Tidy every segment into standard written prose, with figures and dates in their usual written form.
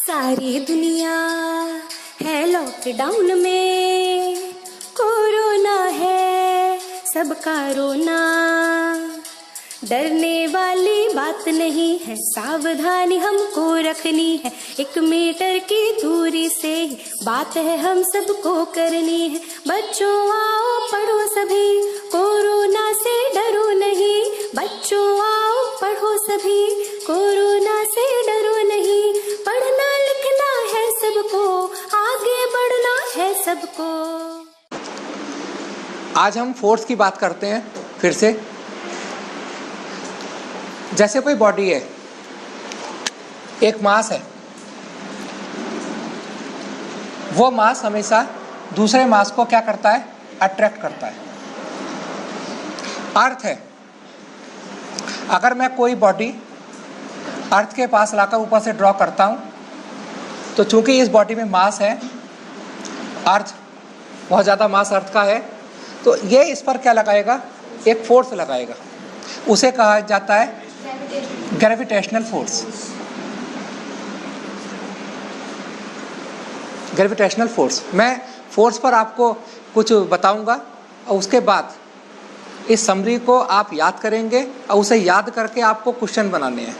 सारी दुनिया है लॉकडाउन में, कोरोना है सबका रोना। डरने वाली बात नहीं है, सावधानी हमको रखनी है। 1 मीटर की दूरी से ही बात है हम सबको करनी है। बच्चों आओ पढ़ो सभी, कोरोना से डरो नहीं। बच्चों आओ पढ़ो सभी, कोरोना से डरो नहीं। पढ़ना लिखना है सबको, आगे बढ़ना है सबको। आज हम फोर्स की बात करते हैं फिर से। जैसे कोई बॉडी है, एक मास है, वो मास हमेशा दूसरे मास को क्या करता है? अट्रैक्ट करता है। अर्थ है, अगर मैं कोई बॉडी अर्थ के पास लाकर ऊपर से ड्रॉ करता हूं, तो चूंकि इस बॉडी में मास है, अर्थ बहुत ज़्यादा मास अर्थ का है, तो ये इस पर क्या लगाएगा? एक फोर्स लगाएगा। उसे कहा जाता है ग्रेविटेशनल फोर्स। Gravitational force. मैं फोर्स पर आपको कुछ बताऊंगा और उसके बाद इस समरी को आप याद करेंगे और उसे याद करके आपको क्वेश्चन बनाने हैं।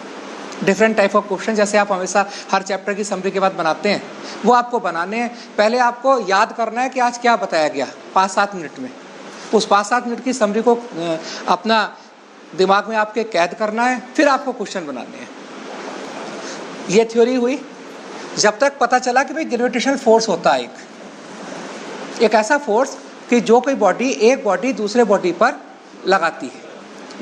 डिफरेंट टाइप ऑफ क्वेश्चन, जैसे आप हमेशा हर चैप्टर की समरी के बाद बनाते हैं, वो आपको बनाने हैं। पहले आपको याद करना है कि आज क्या बताया गया 5-7 मिनट में। उस 5-7 मिनट की समरी को अपना दिमाग में आपके कैद करना है, फिर आपको क्वेश्चन बनाने हैं। ये थ्योरी हुई जब तक पता चला कि भाई ग्रेविटेशनल फोर्स होता है एक ऐसा फोर्स कि जो कोई बॉडी एक बॉडी दूसरे बॉडी पर लगाती है,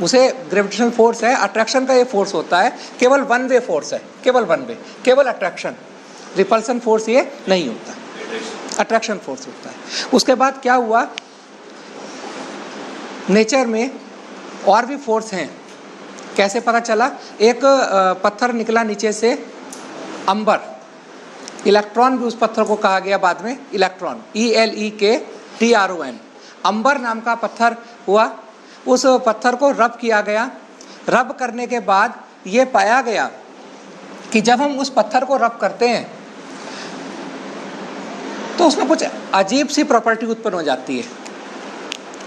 उसे ग्रेविटेशनल फोर्स है। अट्रैक्शन का ये फोर्स होता है, केवल वन वे फोर्स है, केवल वन वे, केवल अट्रैक्शन। रिपल्सन फोर्स ये नहीं होता, अट्रैक्शन फोर्स होता है। उसके बाद क्या हुआ, नेचर में और भी फोर्स हैं। कैसे पता चला? एक पत्थर निकला नीचे से, अंबर, इलेक्ट्रॉन भी उस पत्थर को कहा गया बाद में इलेक्ट्रॉन, ELEKTRON। अंबर नाम का पत्थर हुआ। उस पत्थर को रब किया गया। रब करने के बाद ये पाया गया कि जब हम उस पत्थर को रब करते हैं तो उसमें कुछ अजीब सी प्रॉपर्टी उत्पन्न हो जाती है।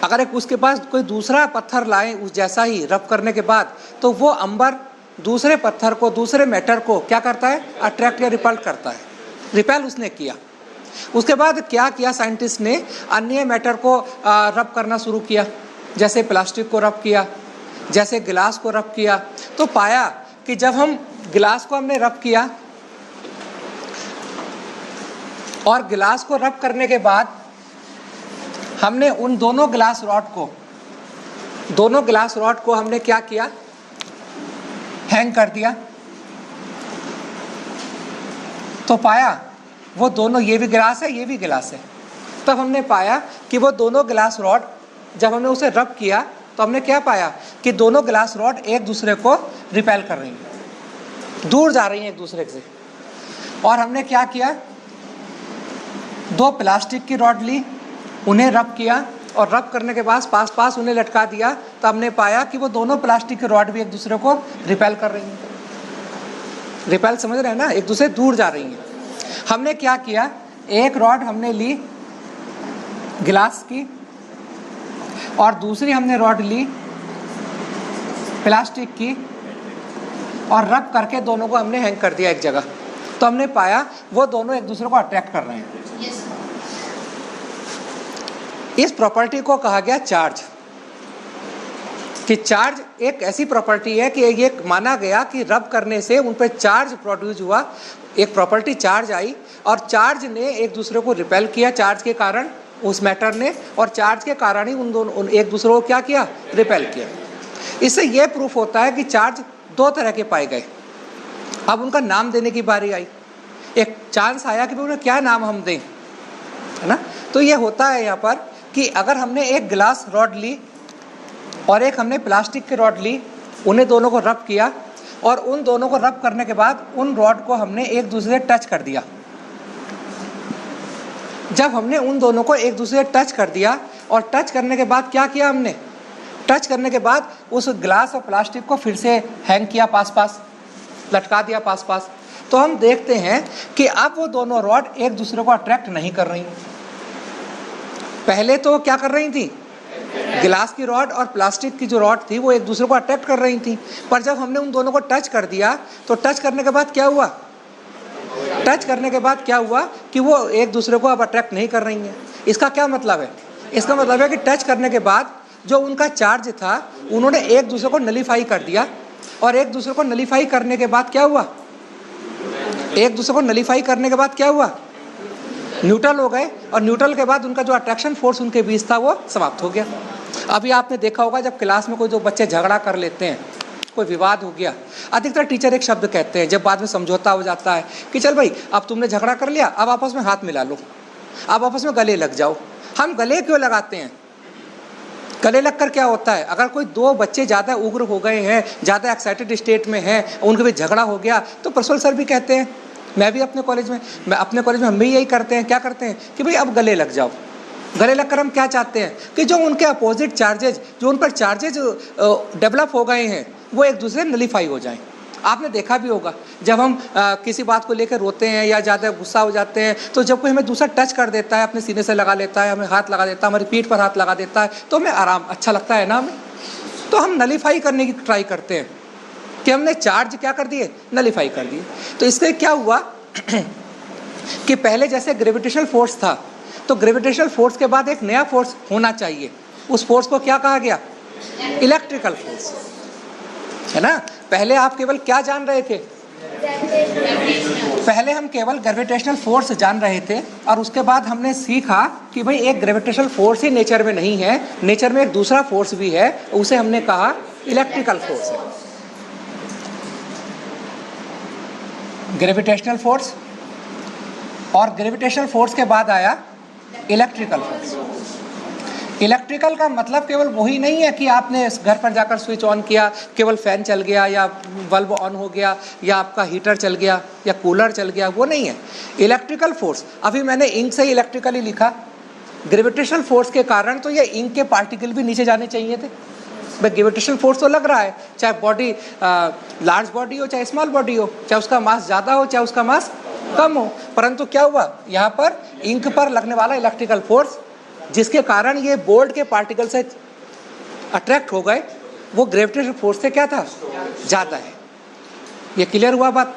अगर एक उसके पास कोई दूसरा पत्थर लाए उस जैसा ही रब करने के बाद, तो वो अंबर दूसरे पत्थर को, दूसरे मैटर को क्या करता है? अट्रैक्ट या रिपल्ट करता है। रिपेल उसने किया। उसके बाद क्या किया साइंटिस्ट ने? अन्य मैटर को रब करना शुरू किया। जैसे प्लास्टिक को रब किया, जैसे गिलास को रब किया। तो पाया कि जब हम गिलास को हमने रब किया और गिलास को रब करने के बाद हमने उन दोनों गिलास रॉड को हमने क्या किया? हैंग कर दिया। तो पाया वो दोनों, ये भी गिलास है, ये भी गिलास है। तब हमने पाया कि वो दोनों गिलास रॉड, जब हमने उसे रब किया तो हमने क्या पाया कि दोनों गिलास रॉड एक दूसरे को रिपेल कर रही हैं, दूर जा रही हैं एक दूसरे से। और हमने क्या किया? 2 प्लास्टिक की रॉड ली, उन्हें रब किया और रब करने के बाद पास उन्हें लटका दिया। तो हमने पाया कि वो दोनों प्लास्टिक के रॉड भी एक दूसरे को रिपेल कर रही हैं। रिपेल समझ रहे हैं ना? एक दूसरे दूर जा रही हैं। हमने क्या किया? एक रॉड हमने ली गिलास की और दूसरी हमने रॉड ली प्लास्टिक की और रब करके दोनों को हमने हैंग कर दिया एक जगह। तो हमने पाया वो दोनों एक दूसरे को अट्रैक्ट कर रहे हैं। इस प्रॉपर्टी को कहा गया चार्ज। कि चार्ज एक ऐसी प्रॉपर्टी है कि ये माना गया कि रब करने से उन पर चार्ज प्रोड्यूस हुआ, एक प्रॉपर्टी चार्ज आई और चार्ज ने एक दूसरे को रिपेल किया, चार्ज के कारण उस मैटर ने, और चार्ज के कारण ही उन दोनों एक दूसरे को क्या किया? रिपेल किया। इससे यह प्रूफ होता है कि चार्ज 2 तरह के पाए गए। अब उनका नाम देने की बारी आई। एक चांस आया कि उन्हें क्या नाम हम दें, है ना? तो ये होता है यहाँ पर कि अगर हमने एक गिलास रॉड ली और एक हमने प्लास्टिक की रॉड ली, उन्हें दोनों को रब किया और उन दोनों को रब करने के बाद उन रॉड को हमने एक दूसरे से टच कर दिया। जब हमने उन दोनों को एक दूसरे से टच कर दिया और टच करने के बाद क्या किया हमने? टच करने के बाद उस गिलास और प्लास्टिक को फिर से हैंग किया, पास लटका दिया पास। तो हम देखते हैं कि अब वो दोनों रॉड एक दूसरे को अट्रैक्ट नहीं कर रही। पहले तो क्या कर रही थी, गिलास की रॉड और प्लास्टिक की जो रॉड थी वो एक दूसरे को अट्रैक्ट कर रही थी, पर जब हमने उन दोनों को टच कर दिया तो टच करने के बाद क्या हुआ, टच करने के बाद क्या हुआ कि वो एक दूसरे को अब अट्रैक्ट नहीं कर रही हैं। इसका क्या मतलब है, इसका मतलब है कि टच करने के बाद जो उनका चार्ज था उन्होंने एक दूसरे को नलीफाई कर दिया, और एक दूसरे को नलीफाई करने के बाद क्या हुआ, एक दूसरे को नलीफाई करने के बाद क्या हुआ, न्यूट्रल हो गए, और न्यूट्रल के बाद उनका जो अट्रैक्शन फोर्स उनके बीच था वो समाप्त हो गया। अभी आपने देखा होगा जब क्लास में कोई जो बच्चे झगड़ा कर लेते हैं, कोई विवाद हो गया, अधिकतर टीचर एक शब्द कहते हैं जब बाद में समझौता हो जाता है कि चल भाई अब तुमने झगड़ा कर लिया, अब आपस में हाथ मिला लो, अब आपस में गले लग जाओ। हम गले क्यों लगाते हैं, गले लगकर क्या होता है, अगर कोई दो बच्चे ज़्यादा उग्र हो गए हैं, ज़्यादा एक्साइटेड स्टेट में हैं, उनके बीच झगड़ा हो गया, तो प्रिंसिपल सर भी कहते हैं, मैं भी अपने कॉलेज में हम भी यही करते हैं, क्या करते हैं कि भाई अब गले लग जाओ। गले लगकर हम क्या चाहते हैं कि जो उनके अपोजिट चार्जेज, जो उन पर चार्जेज डेवलप हो गए हैं वो एक दूसरे नलीफाई हो जाएं। आपने देखा भी होगा जब हम किसी बात को लेकर रोते हैं या ज़्यादा गुस्सा हो जाते हैं, तो जब कोई हमें दूसरा टच कर देता है, अपने सीने से लगा लेता है, हमें हाथ लगा देता है, हमारी पीठ पर हाथ लगा देता है, तो हमें आराम अच्छा लगता है ना हमें, तो हम नलीफाई करने की ट्राई करते हैं कि हमने चार्ज क्या कर दिए, नलीफाई कर दिए। तो इससे क्या हुआ कि पहले जैसे ग्रेविटेशनल फोर्स था, तो ग्रेविटेशनल फोर्स के बाद एक नया फोर्स होना चाहिए, उस फोर्स को क्या कहा गया, इलेक्ट्रिकल फोर्स, है ना। पहले आप केवल क्या जान रहे थे, पहले हम केवल ग्रेविटेशनल फोर्स जान रहे थे, और उसके बाद हमने सीखा कि भाई एक ग्रेविटेशनल फोर्स ही नेचर में नहीं है, नेचर में एक दूसरा फोर्स भी है, उसे हमने कहा इलेक्ट्रिकल फोर्स है। ग्रेविटेशनल फोर्स, और ग्रेविटेशनल फोर्स के बाद आया इलेक्ट्रिकल फोर्स। इलेक्ट्रिकल का मतलब केवल वही नहीं है कि आपने घर पर जाकर स्विच ऑन किया, केवल फैन चल गया या बल्ब ऑन हो गया या आपका हीटर चल गया या कूलर चल गया, वो नहीं है। इलेक्ट्रिकल फोर्स, अभी मैंने इंक से ही इलेक्ट्रिकली लिखा, ग्रेविटेशनल फोर्स के कारण तो ये इंक के पार्टिकल भी नीचे जाने चाहिए थे। भाई ग्रेविटेशनल फोर्स तो लग रहा है, चाहे बॉडी लार्ज बॉडी हो चाहे स्मॉल बॉडी हो, चाहे उसका मास ज़्यादा हो चाहे उसका मास कम हो, परंतु क्या हुआ, यहाँ पर इंक पर लगने वाला इलेक्ट्रिकल फोर्स जिसके कारण ये बोर्ड के पार्टिकल से अट्रैक्ट हो गए, वो ग्रेविटेशनल फोर्स से क्या था, ज़्यादा है। ये क्लियर हुआ बात।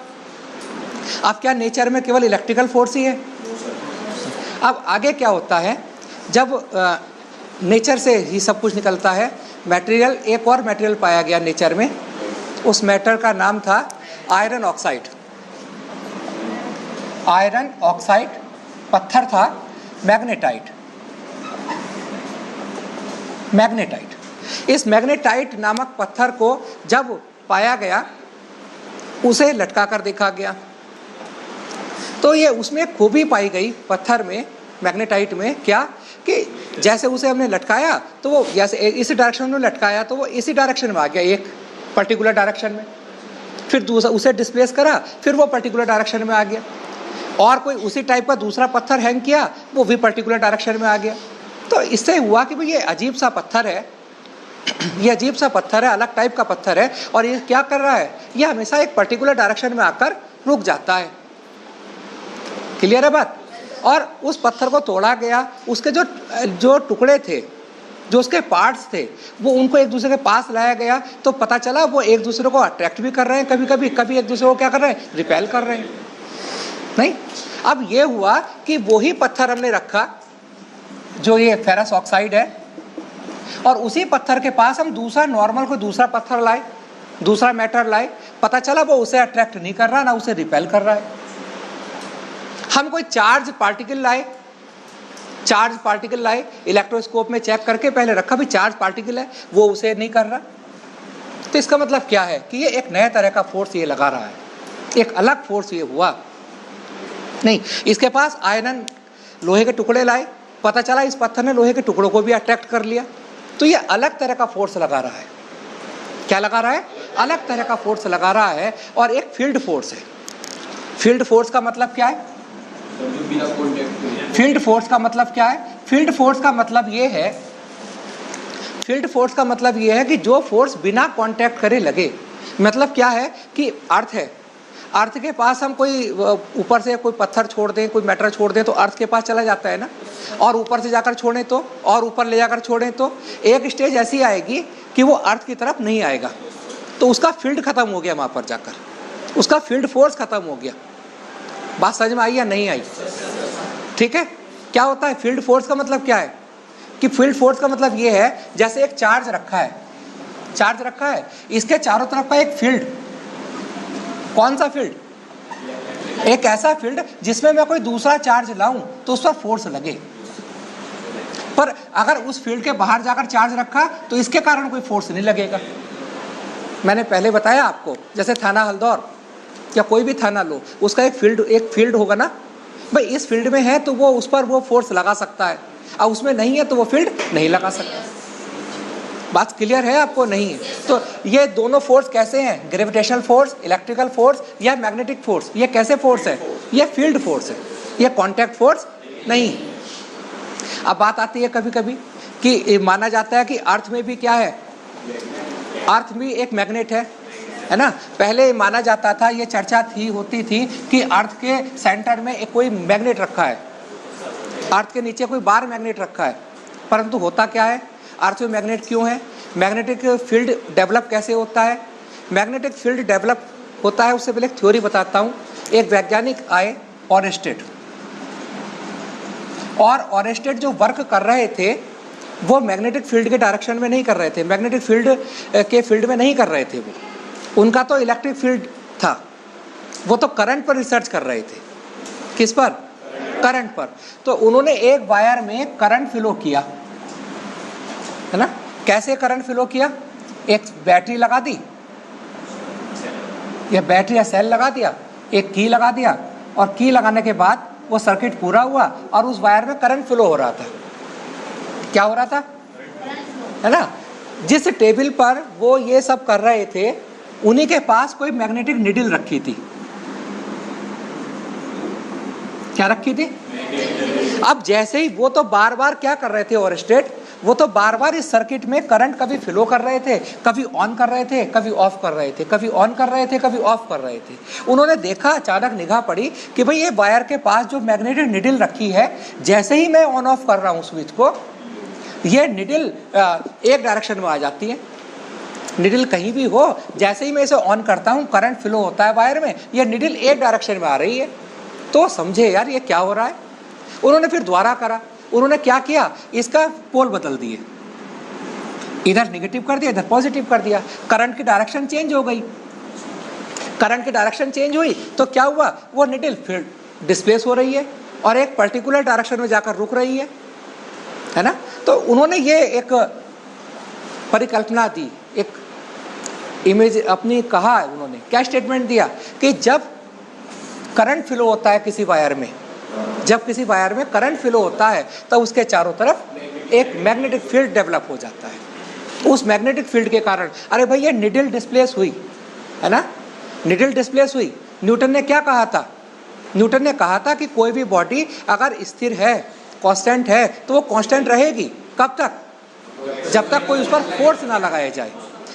अब क्या नेचर में केवल इलेक्ट्रिकल फोर्स ही है? अब आगे क्या होता है, जब नेचर से ही सब कुछ निकलता है, मटेरियल, एक और मटेरियल पाया गया नेचर में, उस मैटर का नाम था आयरन ऑक्साइड। आयरन ऑक्साइड पत्थर था, मैग्नेटाइट। मैग्नेटाइट, इस मैग्नेटाइट नामक पत्थर को जब पाया गया, उसे लटका कर देखा गया, तो ये उसमें खूबी पाई गई पत्थर में, मैग्नेटाइट में, क्या कि जैसे उसे हमने लटकाया तो वो जैसे इस डायरेक्शन में लटकाया तो वो इसी डायरेक्शन में आ गया, एक पर्टिकुलर डायरेक्शन में, फिर दूसरा उसे डिस्प्लेस करा, फिर वो पर्टिकुलर डायरेक्शन में आ गया, और कोई उसी टाइप का दूसरा पत्थर हैंग किया, वो भी पर्टिकुलर डायरेक्शन में आ गया। तो इससे हुआ कि भाई ये अजीब सा पत्थर है, ये अजीब सा पत्थर है, अलग टाइप का पत्थर है, और ये क्या कर रहा है, ये हमेशा एक पर्टिकुलर डायरेक्शन में आकर रुक जाता है। क्लियर है बात? और उस पत्थर को तोड़ा गया, उसके जो टुकड़े थे, जो उसके पार्ट्स थे, वो उनको एक दूसरे के पास लाया गया, तो पता चला वो एक दूसरे को अट्रैक्ट भी कर रहे हैं, कभी एक दूसरे को क्या कर रहे हैं, रिपेल कर रहे हैं। नहीं, अब ये हुआ कि वही पत्थर हमने रखा जो ये फेरस ऑक्साइड है, और उसी पत्थर के पास हम दूसरा नॉर्मल कोई दूसरा पत्थर लाए, दूसरा मैटर लाए, पता चला वो उसे अट्रैक्ट नहीं कर रहा, ना उसे रिपेल कर रहा है। हम कोई चार्ज पार्टिकल लाए, इलेक्ट्रोस्कोप में चेक करके पहले रखा भी चार्ज पार्टिकल है, वो उसे नहीं कर रहा, तो इसका मतलब क्या है कि ये एक नए तरह का फोर्स ये लगा रहा है, एक अलग फोर्स ये हुआ। नहीं, इसके पास आयरन लोहे के टुकड़े लाए, पता चला इस पत्थर ने लोहे के टुकड़ों को भी अट्रैक्ट कर लिया, तो ये अलग तरह का फोर्स लगा रहा है। क्या लगा रहा है? अलग तरह का फोर्स लगा रहा है, और एक फील्ड फोर्स है। फील्ड फोर्स का मतलब क्या है? फील्ड फोर्स का मतलब क्या है? फील्ड फोर्स का मतलब ये है कि जो फोर्स बिना कांटेक्ट करे लगे। मतलब क्या है कि अर्थ है, अर्थ के पास हम कोई ऊपर से कोई पत्थर छोड़ दें, कोई मैटर छोड़ दें तो अर्थ के पास चला जाता है ना, और ऊपर से जाकर छोड़ें तो, और ऊपर ले जाकर छोड़ें तो एक स्टेज ऐसी आएगी कि वो अर्थ की तरफ नहीं आएगा, तो उसका फील्ड खत्म हो गया, वहाँ पर जाकर उसका फील्ड फोर्स खत्म हो गया। बात समझ में आई या नहीं आई? ठीक है। क्या होता है फील्ड फोर्स का मतलब क्या है कि फील्ड फोर्स का मतलब ये है जैसे एक चार्ज रखा है, चार्ज रखा है, इसके चारों तरफ का एक फील्ड, कौन सा फील्ड? एक ऐसा फील्ड जिसमें मैं कोई दूसरा चार्ज लाऊं तो उस पर फोर्स लगे, पर अगर उस फील्ड के बाहर जाकर चार्ज रखा तो इसके कारण कोई फोर्स नहीं लगेगा। मैंने पहले बताया आपको, जैसे थाना हल्दौर या कोई भी थाना लो, उसका एक फील्ड होगा ना भाई, इस फील्ड में है तो वो उस पर वो फोर्स लगा सकता है, और उसमें नहीं है तो वो फील्ड नहीं लगा सकता। बात क्लियर है आपको? नहीं है तो ये दोनों फोर्स कैसे हैं? ग्रेविटेशनल फोर्स, इलेक्ट्रिकल फोर्स या मैग्नेटिक फोर्स, ये कैसे फोर्स है? ये फील्ड फोर्स है, ये कॉन्टैक्ट फोर्स नहीं। अब बात आती है कभी कभी कि माना जाता है कि अर्थ में भी क्या है, अर्थ भी एक मैग्नेट है ना। पहले माना जाता था, ये चर्चा होती थी कि अर्थ के सेंटर में एक कोई मैग्नेट रखा है, अर्थ के नीचे कोई बार मैग्नेट रखा है, परंतु होता क्या है, अर्थ में मैग्नेट क्यों है, मैग्नेटिक फील्ड डेवलप कैसे होता है? मैग्नेटिक फील्ड डेवलप होता है, उससे पहले एक थ्योरी बताता हूँ। एक वैज्ञानिक आए ऑरेस्टेड जो वर्क कर रहे थे वो मैग्नेटिक फील्ड के डायरेक्शन में नहीं कर रहे थे, मैग्नेटिक फील्ड के फील्ड में नहीं कर रहे थे, वो उनका तो इलेक्ट्रिक फील्ड था, वो तो करंट पर रिसर्च कर रहे थे। किस पर? करंट पर। तो उन्होंने एक वायर में करंट फ्लो किया, है ना। कैसे करंट फ्लो किया? एक बैटरी लगा दी, या बैटरी या सेल लगा दिया, एक की लगा दिया, और की लगाने के बाद वो सर्किट पूरा हुआ और उस वायर में करंट फ्लो हो रहा था। क्या हो रहा था? है ना। जिस टेबल पर वो ये सब कर रहे थे उन्हीं के पास कोई मैग्नेटिक निडल रखी थी। क्या रखी थी? अब जैसे ही वो तो बार बार क्या कर रहे थे ऑरेस्टेड, वो तो बार बार इस सर्किट में करंट कभी फ्लो कर रहे थे, कभी ऑन कर रहे थे, कभी ऑफ कर रहे थे, कभी ऑन कर रहे थे, कभी ऑफ कर रहे थे। उन्होंने देखा, अचानक निगाह पड़ी कि भाई ये वायर के पास जो मैग्नेटिक निडल रखी है, जैसे ही मैं ऑन ऑफ कर रहा हूँ स्विच को, ये निडल एक डायरेक्शन में आ जाती है। निडल कहीं भी हो, जैसे ही मैं इसे ऑन करता हूँ करंट फ्लो होता है वायर में, ये निडल एक डायरेक्शन में आ रही है। तो समझे यार ये क्या हो रहा है। उन्होंने फिर दोबारा करा, उन्होंने क्या किया, इसका पोल बदल दिए, इधर नेगेटिव कर दिया, इधर पॉजिटिव कर दिया, करंट की डायरेक्शन चेंज हो गई। करंट की डायरेक्शन चेंज हुई तो क्या हुआ, वो निडल फिर डिस्प्लेस हो रही है और एक पर्टिकुलर डायरेक्शन में जाकर रुक रही है ना। तो उन्होंने ये एक परिकल्पना दी, एक इमेज अपनी कहा है, उन्होंने क्या स्टेटमेंट दिया कि जब करंट फ्लो होता है किसी वायर में, जब किसी वायर में करंट फ्लो होता है तब उसके चारों तरफ एक मैग्नेटिक फील्ड डेवलप हो जाता है। उस मैग्नेटिक फील्ड के कारण, अरे भाई ये निडल डिस्प्लेस हुई है ना, निडल डिस्प्लेस हुई। न्यूटन ने क्या कहा था? न्यूटन ने कहा था कि कोई भी बॉडी अगर स्थिर है, कांस्टेंट है, तो वो कांस्टेंट रहेगी। कब तक? जब तक कोई उस पर फोर्स ना लगाया जाए।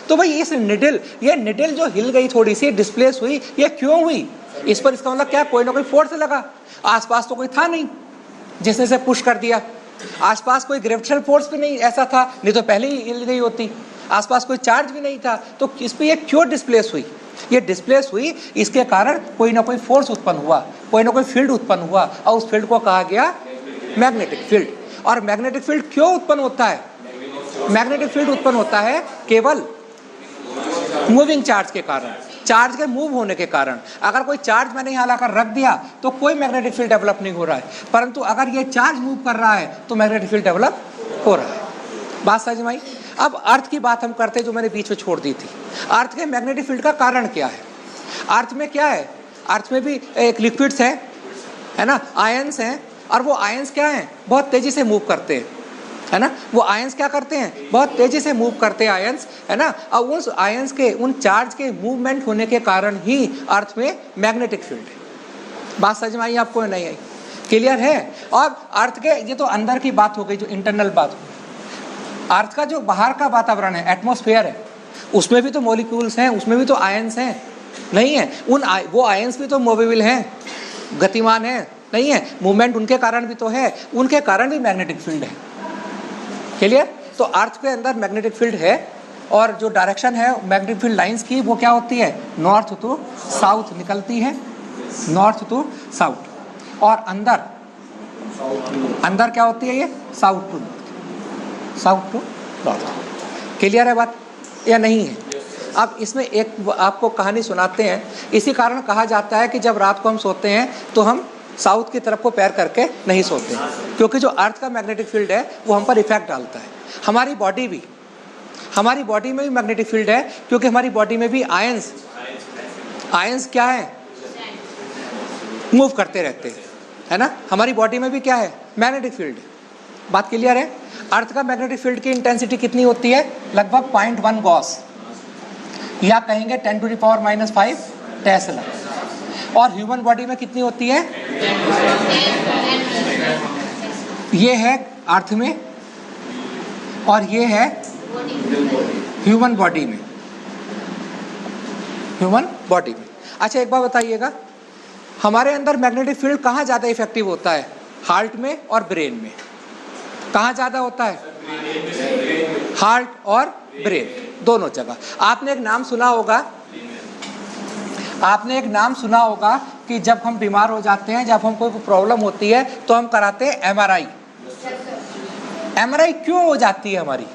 तो भाई इस निडल, ये निडल जो हिल गई, थोड़ी सी डिस्प्लेस हुई, ये क्यों हुई? इस पर इसका मतलब क्या, कोई ना कोई फोर्स लगा। आसपास तो कोई था नहीं जिसने से पुश कर दिया, आसपास कोई ग्रेविटेशनल फोर्स भी नहीं ऐसा था, नहीं तो पहले ही हिल गई होती। आसपास कोई चार्ज भी नहीं था, तो इस पर ये क्यों डिस्प्लेस हुई? ये डिस्प्लेस हुई इसके कारण कोई ना कोई फोर्स उत्पन्न हुआ, कोई ना कोई फील्ड उत्पन्न हुआ, और उस फील्ड को कहा गया मैग्नेटिक फील्ड। और मैग्नेटिक फील्ड क्यों उत्पन्न होता है? मैग्नेटिक फील्ड उत्पन्न होता है केवल मूविंग चार्ज के कारण, चार्ज के मूव होने के कारण। अगर कोई चार्ज मैंने यहाँ लाकर रख दिया तो कोई मैग्नेटिक फील्ड डेवलप नहीं हो रहा है, परंतु अगर ये चार्ज मूव कर रहा है तो मैग्नेटिक फील्ड डेवलप हो रहा है। बात समझ में आई? अब अर्थ की बात हम करते हैं, जो मैंने बीच में छोड़ दी थी। अर्थ के मैग्नेटिक फील्ड का कारण क्या है? अर्थ में क्या है? अर्थ में भी एक लिक्विड्स है ना, आयंस हैं, और वो आयंस क्या हैं, बहुत तेजी से मूव करते हैं, है ना। वो आयंस क्या करते हैं, बहुत तेजी से मूव करते हैं आयंस, है ना। और उस आयंस के, उन चार्ज के मूवमेंट होने के कारण ही अर्थ में मैग्नेटिक फील्ड है। बात समझ में आई आपको? नहीं आई? क्लियर है? और अर्थ के, ये तो अंदर की बात हो गई, जो इंटरनल बात हो गई। अर्थ का जो बाहर का वातावरण है, एटमॉस्फेयर है, उसमें भी तो मॉलिक्यूल्स हैं, उसमें भी तो आयंस हैं, नहीं है। वो आयंस भी तो मूवेबल हैं, गतिमान है, नहीं है, मूवमेंट उनके कारण भी तो है, उनके कारण भी मैग्नेटिक फील्ड है। क्लियर? तो अर्थ के अंदर मैग्नेटिक फील्ड है और जो डायरेक्शन है मैग्नेटिक फील्ड लाइंस की वो क्या होती है, नॉर्थ टू साउथ निकलती है, नॉर्थ टू साउथ। और अंदर क्या होती है, ये साउथ टू नॉर्थ। क्लियर है बात या नहीं है? अब इसमें एक आपको कहानी सुनाते हैं। इसी कारण कहा जाता है कि जब रात को हम सोते हैं तो हम साउथ की तरफ को पैर करके नहीं सोते, क्योंकि जो अर्थ का मैग्नेटिक फील्ड है वो हम पर इफेक्ट डालता है। हमारी बॉडी में भी मैग्नेटिक फील्ड है, क्योंकि हमारी बॉडी में भी आयंस क्या है, मूव करते रहते हैं, है ना। हमारी बॉडी में भी क्या है, मैग्नेटिक फील्ड। बात क्लियर है? अर्थ का मैग्नेटिक फील्ड की इंटेंसिटी कितनी होती है, लगभग 0.1 गॉस, या कहेंगे 10⁻⁻5 टेस्ला। और ह्यूमन बॉडी में कितनी होती है, ये है अर्थ में और ये है ह्यूमन बॉडी में। अच्छा एक बात बताइएगा, हमारे अंदर मैग्नेटिक फील्ड कहाँ ज़्यादा इफेक्टिव होता है, हार्ट में और ब्रेन में? कहाँ ज़्यादा होता है, हार्ट और ब्रेन, दोनों जगह। आपने एक नाम सुना होगा कि जब हम बीमार हो जाते हैं, जब हमको कोई प्रॉब्लम होती है तो हम कराते हैं एमआरआई। एमआरआई क्यों हो जाती है हमारी?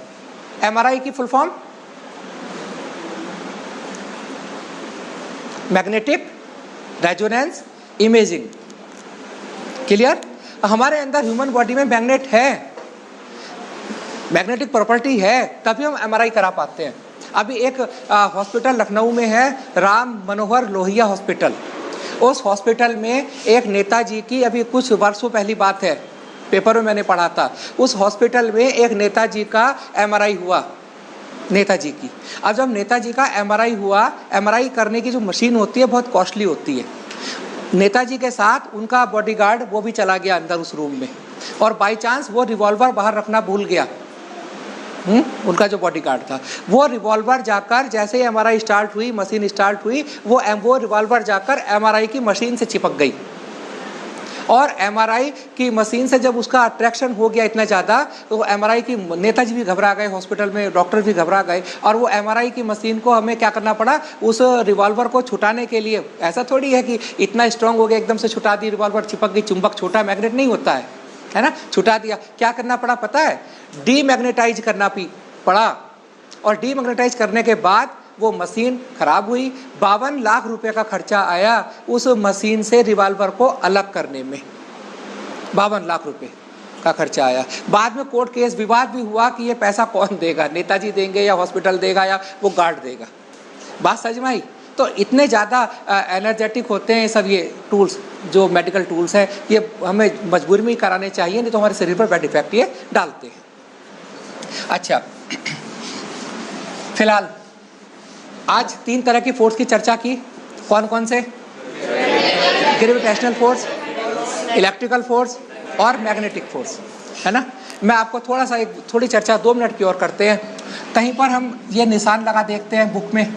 एमआरआई की full form magnetic resonance imaging. Clear? हमारे अंदर ह्यूमन बॉडी में मैग्नेट है, मैग्नेटिक प्रॉपर्टी है, तभी हम एमआरआई करा पाते हैं। अभी एक हॉस्पिटल लखनऊ में है, राम मनोहर लोहिया हॉस्पिटल। उस हॉस्पिटल में एक नेताजी की, अभी कुछ वर्षों पहली बात है, पेपर में मैंने पढ़ा था, उस हॉस्पिटल में एक नेताजी का एमआरआई हुआ, नेताजी की। अब जब नेताजी का एमआरआई हुआ, एमआरआई करने की जो मशीन होती है बहुत कॉस्टली होती है। नेताजी के साथ उनका बॉडीगार्ड वो भी चला गया अंदर उस रूम में, और बाई चांस वो रिवॉल्वर बाहर रखना भूल गया। उनका जो बॉडीगार्ड था, वो रिवॉल्वर जाकर, जैसे ही एमआरआई स्टार्ट हुई, मशीन स्टार्ट हुई, वो रिवॉल्वर जाकर एमआरआई की मशीन से चिपक गई। और एमआरआई की मशीन से जब उसका अट्रैक्शन हो गया इतना ज़्यादा, तो एमआरआई की, नेताजी भी घबरा गए, हॉस्पिटल में डॉक्टर भी घबरा गए, और वो एमआरआई की मशीन को हमें क्या करना पड़ा, उस रिवॉल्वर को छुटाने के लिए। ऐसा थोड़ी है कि इतना स्ट्रांग हो गया एकदम से छुटा दी, रिवॉल्वर चिपक गई, चुंबक छोटा मैग्नेट नहीं होता है ना, छुटा दिया। क्या करना पड़ा पता है, डीमैग्नेटाइज करना पड़ा। और डीमैग्नेटाइज करने के बाद वो मशीन खराब हुई, 52 लाख रुपए का खर्चा आया उस मशीन से रिवॉल्वर को अलग करने में, 52 लाख रुपए का खर्चा आया। बाद में कोर्ट केस विवाद भी हुआ कि ये पैसा कौन देगा, नेताजी देंगे या हॉस्पिटल देगा या वो गार्ड देगा। बात समझ में आई? तो इतने ज़्यादा एनर्जेटिक होते हैं सब ये टूल्स, जो मेडिकल टूल्स हैं, ये हमें मजबूरी में कराने चाहिए, नहीं तो हमारे शरीर पर बैड इफेक्ट ये डालते हैं। अच्छा, फिलहाल आज 3 तरह की फोर्स की चर्चा की। कौन कौन से? ग्रेविटेशनल फोर्स, इलेक्ट्रिकल फोर्स और मैग्नेटिक फोर्स, है ना। मैं आपको थोड़ी चर्चा 2 मिनट की और करते हैं। कहीं पर हम ये निशान लगा देखते हैं बुक में,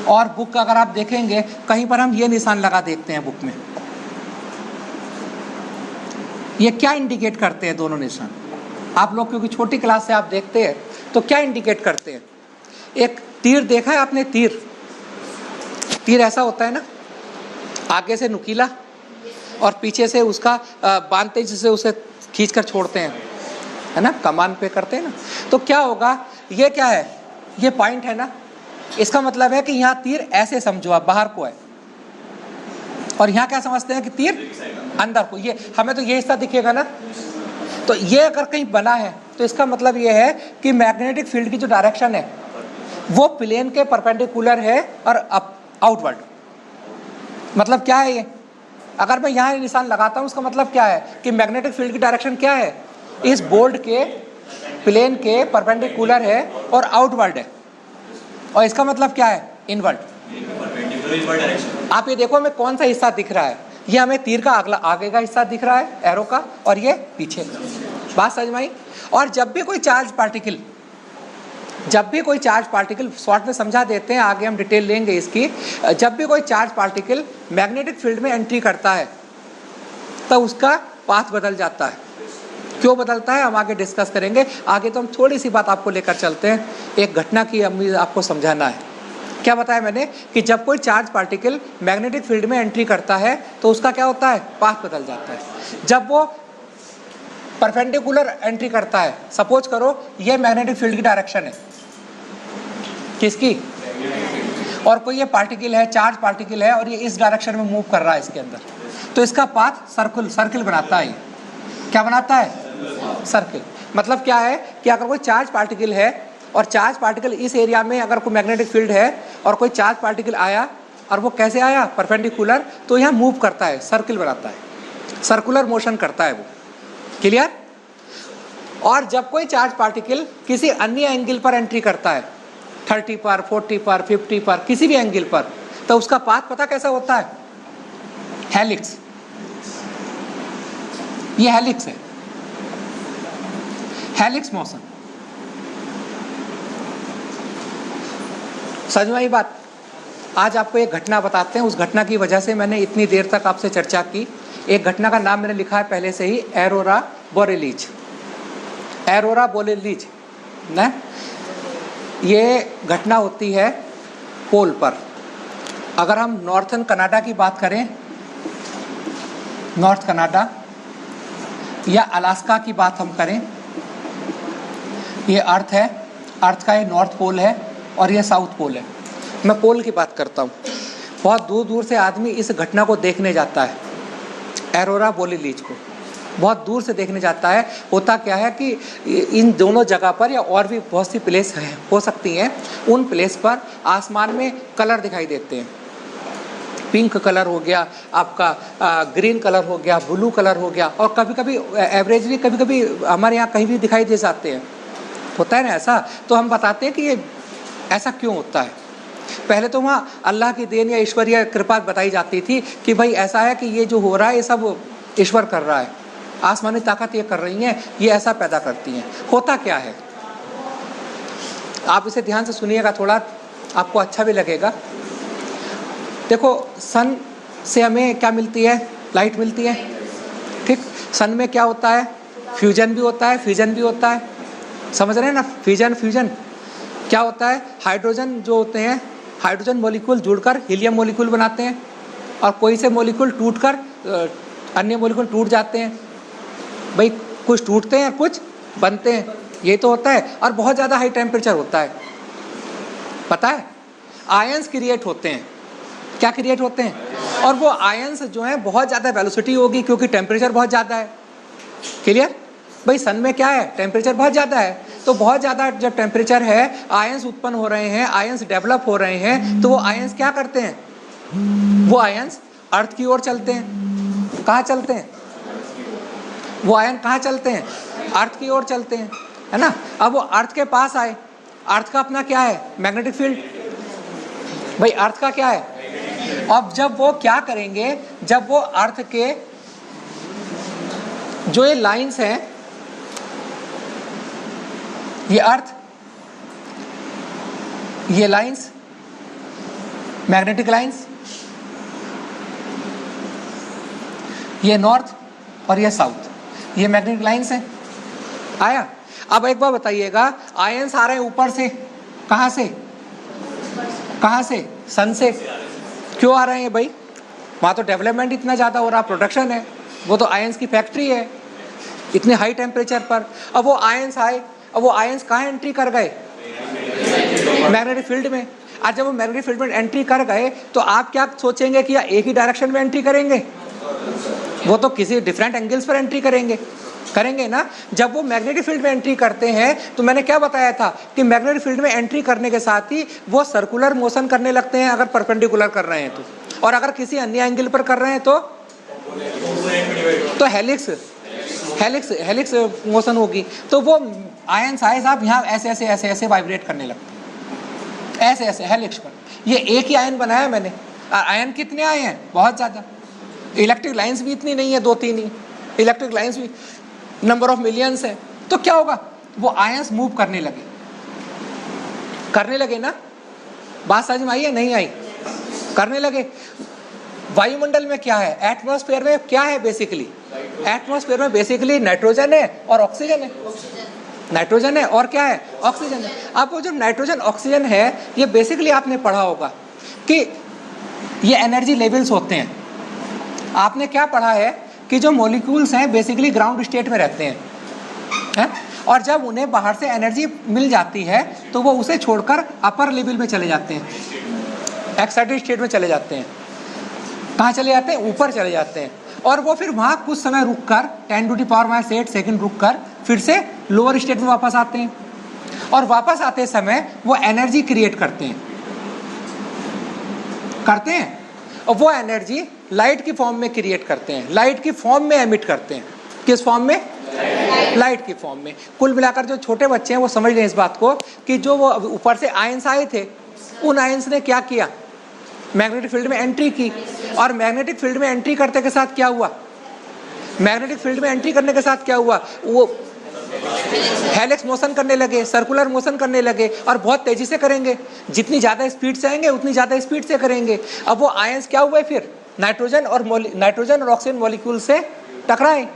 और बुक अगर आप देखेंगे कहीं पर हम ये निशान लगा देखते हैं बुक में। ये क्या इंडिकेट करते हैं दोनों निशान? आप लोग क्योंकि छोटी क्लास से आप देखते हैं तो क्या इंडिकेट करते हैं? एक तीर देखा है आपने? तीर ऐसा होता है ना, आगे से नुकीला और पीछे से उसका बांधते जिसे उसे खींचकर छोड़ते हैं, है ना, कमान पे करते हैं ना। तो क्या होगा, ये क्या है, ये पॉइंट है ना, इसका मतलब है कि यहाँ तीर ऐसे समझो आप, बाहर को है, और यहाँ क्या समझते हैं कि तीर अंदर को। ये हमें तो ये हिस्सा दिखेगा ना, तो ये अगर कहीं बना है तो इसका मतलब ये है कि मैग्नेटिक फील्ड की जो डायरेक्शन है वो प्लेन के परपेंडिकुलर है और आउटवर्ड। मतलब क्या है ये, अगर मैं यहाँ निशान लगाता हूँ उसका मतलब क्या है कि मैग्नेटिक फील्ड की डायरेक्शन क्या है, इस बोर्ड के प्लेन के परपेंडिकुलर है और आउटवर्ड है, और इसका मतलब क्या है, इनवर्ड। आप ये देखो हमें कौन सा हिस्सा दिख रहा है, ये हमें तीर का अगला आगे का हिस्सा दिख रहा है एरो का, और ये पीछे। बात समझ में आई? और जब भी कोई चार्ज पार्टिकल जब भी कोई चार्ज पार्टिकल, शॉर्ट में समझा देते हैं, आगे हम डिटेल लेंगे इसकी, जब भी कोई चार्ज पार्टिकल मैग्नेटिक फील्ड में एंट्री करता है तो उसका पाथ बदल जाता है। क्यों बदलता है हम आगे डिस्कस करेंगे। आगे तो हम थोड़ी सी बात आपको लेकर चलते हैं, एक घटना की आपको समझाना है। क्या बताया मैंने कि जब कोई चार्ज पार्टिकल मैग्नेटिक फील्ड में एंट्री करता है तो उसका क्या होता है, पाथ बदल जाता है। जब वो परपेंडिकुलर एंट्री करता है, सपोज करो ये मैग्नेटिक फील्ड की डायरेक्शन है, किसकी, और कोई ये पार्टिकल है, चार्ज पार्टिकल है, और ये इस डायरेक्शन में मूव कर रहा है इसके अंदर, तो इसका पाथ सर्किल बनाता है। क्या बनाता है, सर्किल। मतलब क्या है कि अगर कोई चार्ज पार्टिकल है और चार्ज पार्टिकल इस एरिया में, अगर कोई मैग्नेटिक फील्ड है और कोई चार्ज पार्टिकल आया, और वो कैसे आया, परपेंडिकुलर, तो यहाँ मूव करता है, सर्किल बनाता है, सर्कुलर मोशन करता है वो। क्लियर। और जब कोई चार्ज पार्टिकल किसी अन्य एंगल पर एंट्री करता है, 30 पर, 40 पर, 50 पर, किसी भी एंगल पर, तो उसका पाथ पता कैसा होता है, हेलिक्स। ये हेलिक्स है, हेलिक्स मोशन। समझ में आई बात। आज आपको एक घटना बताते हैं, उस घटना की वजह से मैंने इतनी देर तक आपसे चर्चा की। एक घटना का नाम मैंने लिखा है पहले से ही, एरोरा बोरेलीज। एरोरा बोरेलीज ना, ये घटना होती है पोल पर। अगर हम नॉर्थन कनाडा की बात करें, नॉर्थ कनाडा या अलास्का की बात हम करें, ये अर्थ है, अर्थ का ये नॉर्थ पोल है और ये साउथ पोल है। मैं पोल की बात करता हूँ। बहुत दूर दूर से आदमी इस घटना को देखने जाता है, एरोरा बोरेलीज को बहुत दूर से देखने जाता है। होता क्या है कि इन दोनों जगह पर, या और भी बहुत सी प्लेस है हो सकती हैं, उन प्लेस पर आसमान में कलर दिखाई देते हैं। पिंक कलर हो गया आपका, ग्रीन कलर हो गया, ब्लू कलर हो गया, और कभी कभी एवरेजली कभी कभी हमारे यहाँ कहीं भी दिखाई दे जाते हैं। होता है ना ऐसा। तो हम बताते हैं कि ये ऐसा क्यों होता है। पहले तो वहाँ अल्लाह की देन या ईश्वरीय कृपा बताई जाती थी कि भाई ऐसा है कि ये जो हो रहा है ये सब ईश्वर कर रहा है, आसमानी ताकत ये कर रही हैं, ये ऐसा पैदा करती हैं। होता क्या है, आप इसे ध्यान से सुनिएगा, थोड़ा आपको अच्छा भी लगेगा। देखो, सन से हमें क्या मिलती है, लाइट मिलती है, ठीक। सन में क्या होता है, फ्यूजन भी होता है, फ्यूजन भी होता है। समझ रहे हैं ना, फ्यूजन क्या होता है, हाइड्रोजन जो होते हैं, हाइड्रोजन मॉलिक्यूल जुड़कर हीलियम मॉलिक्यूल बनाते हैं, और कोई से मॉलिक्यूल टूटकर अन्य मॉलिक्यूल टूट जाते हैं। भाई कुछ टूटते हैं, कुछ बनते हैं, ये तो होता है। और बहुत ज़्यादा हाई टेम्परेचर होता है, पता है, आयंस क्रिएट होते हैं। क्या क्रिएट होते हैं, और वो आयंस जो हैं बहुत ज़्यादा वेलोसिटी होगी क्योंकि टेम्परेचर बहुत ज़्यादा है। क्लियर। भाई सन में क्या है, टेम्परेचर बहुत ज़्यादा है, तो बहुत ज़्यादा जब टेम्परेचर है, आयंस उत्पन्न हो रहे हैं, आयंस डेवलप हो रहे हैं, तो वो आयंस क्या करते हैं, वो आयंस अर्थ की ओर चलते हैं। कहाँ चलते हैं, वो आयन कहाँ चलते हैं, अर्थ की ओर चलते हैं, है ना। अब वो अर्थ के पास आए, अर्थ का अपना क्या है, मैग्नेटिक फील्ड। भाई अर्थ का क्या है। अब जब वो क्या करेंगे, जब वो अर्थ के जो ये लाइंस हैं, ये अर्थ, ये लाइंस मैग्नेटिक लाइंस, ये नॉर्थ और ये साउथ, ये मैग्नेटिक लाइंस हैं। आया। अब एक बार बताइएगा, आयंस आ रहे हैं ऊपर से, कहाँ से, कहाँ से, सन से। क्यों आ रहे हैं भाई, वहाँ तो डेवलपमेंट इतना ज़्यादा हो रहा, प्रोडक्शन है, वो तो आयंस की फैक्ट्री है इतने हाई टेम्परेचर पर। अब वो आयंस आए, अब वो आयंस कहाँ एंट्री कर गए, मैग्नेटिक फील्ड में। आज जब वो मैग्नेटिक फील्ड में एंट्री कर गए तो आप क्या सोचेंगे कि एक ही डायरेक्शन में एंट्री करेंगे, वो तो किसी डिफरेंट एंगल्स पर एंट्री करेंगे ना। जब वो मैग्नेटिक फील्ड में एंट्री करते हैं तो मैंने क्या बताया था कि मैग्नेटिक फील्ड में एंट्री करने के साथ ही वो सर्कुलर मोशन करने लगते हैं, अगर परपेंडिकुलर कर रहे हैं तो, और अगर किसी अन्य एंगल पर कर रहे हैं तो हेलिक्स मोशन होगी। तो वो आयन साइज आप यहाँ ऐसे वाइब्रेट करने लगते हैं, ऐसे हेलिक्स पर। ये एक ही आयन बनाया मैंने, आयन कितने आए हैं, बहुत ज़्यादा। इलेक्ट्रिक लाइंस भी इतनी नहीं है, 2-3 ही इलेक्ट्रिक लाइंस भी नंबर ऑफ मिलियंस है। तो क्या होगा, वो आयंस मूव करने लगे, करने लगे ना, बात समझ में आई है नहीं आई? करने लगे। वायुमंडल में क्या है, एटमॉस्फेयर में क्या है बेसिकली? एटमॉस्फेयर में बेसिकली नाइट्रोजन है और ऑक्सीजन है। नाइट्रोजन है और क्या है? ऑक्सीजन है। अब वो जो नाइट्रोजन ऑक्सीजन है, ये बेसिकली आपने पढ़ा होगा कि ये एनर्जी लेवल्स होते हैं। आपने क्या पढ़ा है कि जो मॉलिक्यूल्स हैं बेसिकली ग्राउंड स्टेट में रहते हैं, और जब उन्हें बाहर से एनर्जी मिल जाती है तो वो उसे छोड़कर अपर लेवल में चले जाते हैं, एक्साइटेड स्टेट में चले जाते हैं। कहाँ चले जाते हैं? ऊपर चले जाते हैं। और वो फिर वहाँ कुछ समय रुककर 10⁻⁸ सेकंड रुककर फिर से लोअर स्टेट में वापस आते हैं, और वापस आते समय वो एनर्जी क्रिएट करते हैं और वो एनर्जी लाइट की फॉर्म में क्रिएट करते हैं, लाइट की फॉर्म में एमिट करते हैं। किस फॉर्म में? लाइट की फॉर्म में। कुल मिलाकर जो छोटे बच्चे हैं वो समझ लें इस बात को कि जो वो ऊपर से आयंस आए थे, उन आयंस ने क्या किया? मैग्नेटिक फील्ड में एंट्री की, और मैग्नेटिक फील्ड में एंट्री करने के साथ क्या हुआ? मैग्नेटिक फील्ड में एंट्री करने के साथ क्या हुआ? वो हेलिक्स मोशन करने लगे, सर्कुलर मोशन करने लगे, और बहुत तेजी से करेंगे। जितनी ज़्यादा स्पीड से आएंगे उतनी ज़्यादा स्पीड से करेंगे। अब वो आयंस क्या हुए? फिर नाइट्रोजन और ऑक्सीजन मॉलिक्यूल से टकराए,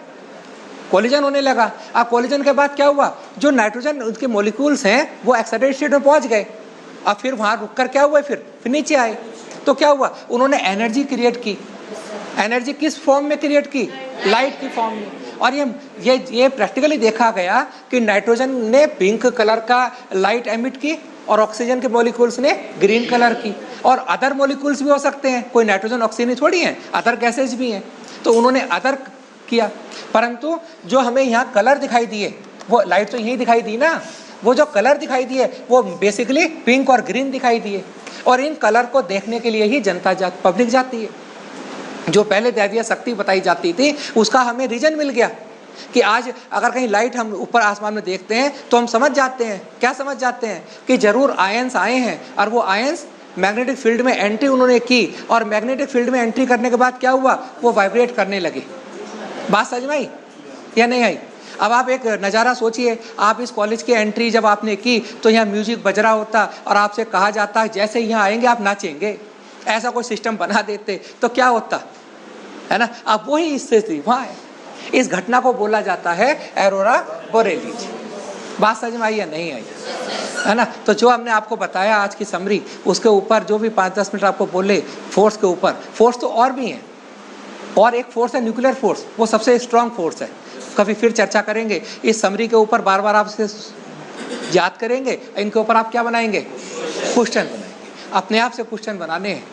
कोलिजन होने लगा। अब कोलिजन के बाद क्या हुआ? जो नाइट्रोजन उनके मॉलिक्यूल्स हैं वो एक्साइटेड स्टेट में पहुंच गए। अब फिर वहाँ रुककर क्या हुआ? फिर नीचे आए। तो क्या हुआ? उन्होंने एनर्जी क्रिएट की। एनर्जी किस फॉर्म में क्रिएट की? लाइट की फॉर्म में। और ये प्रैक्टिकली देखा गया कि नाइट्रोजन ने पिंक कलर का लाइट एमिट की और ऑक्सीजन के मॉलिक्यूल्स ने ग्रीन कलर की। और अदर मॉलिक्यूल्स भी हो सकते हैं, कोई नाइट्रोजन ऑक्सीजन थोड़ी हैं, अदर गैसेज भी हैं। तो उन्होंने अदर किया, परंतु जो हमें यहाँ कलर दिखाई दिए, वो लाइट तो यही दिखाई दी ना, वो जो कलर दिखाई दिए वो बेसिकली पिंक और ग्रीन दिखाई दिए। और इन कलर को देखने के लिए ही जनता पब्लिक जाती है। जो पहले दैवीय शक्ति बताई जाती थी उसका हमें रीजन मिल गया कि आज अगर कहीं लाइट हम ऊपर आसमान में देखते हैं तो हम समझ जाते हैं, क्या समझ जाते हैं? कि जरूर आयंस आए हैं, और वो आयंस मैग्नेटिक फील्ड में एंट्री उन्होंने की, और मैग्नेटिक फील्ड में एंट्री करने के बाद क्या हुआ? वो वाइब्रेट करने लगे। बात समझ में आई या नहीं आई? अब आप एक नज़ारा सोचिए, आप इस कॉलेज की एंट्री जब आपने की तो यहाँ म्यूजिक बज रहा होता और आपसे कहा जाता है जैसे यहाँ आएंगे आप नाचेंगे, ऐसा कोई सिस्टम बना देते तो क्या होता है ना? अब वही स्थिति वहाँ है। इस घटना को बोला जाता है एरोरा बोरेलिस। बात समझ में आई या नहीं आई? है ना? तो जो हमने आपको बताया आज की समरी, उसके ऊपर जो भी 5-10 मिनट आपको बोले फोर्स के ऊपर, फोर्स तो और भी हैं, और एक फोर्स है न्यूक्लियर फोर्स, वो सबसे स्ट्रांग फोर्स है। कभी फिर चर्चा करेंगे इस समरी के ऊपर, बार बार आप इसे याद करेंगे। इनके ऊपर आप क्या बनाएंगे? क्वेश्चन बनाएंगे, अपने आप से क्वेश्चन बनाने हैं।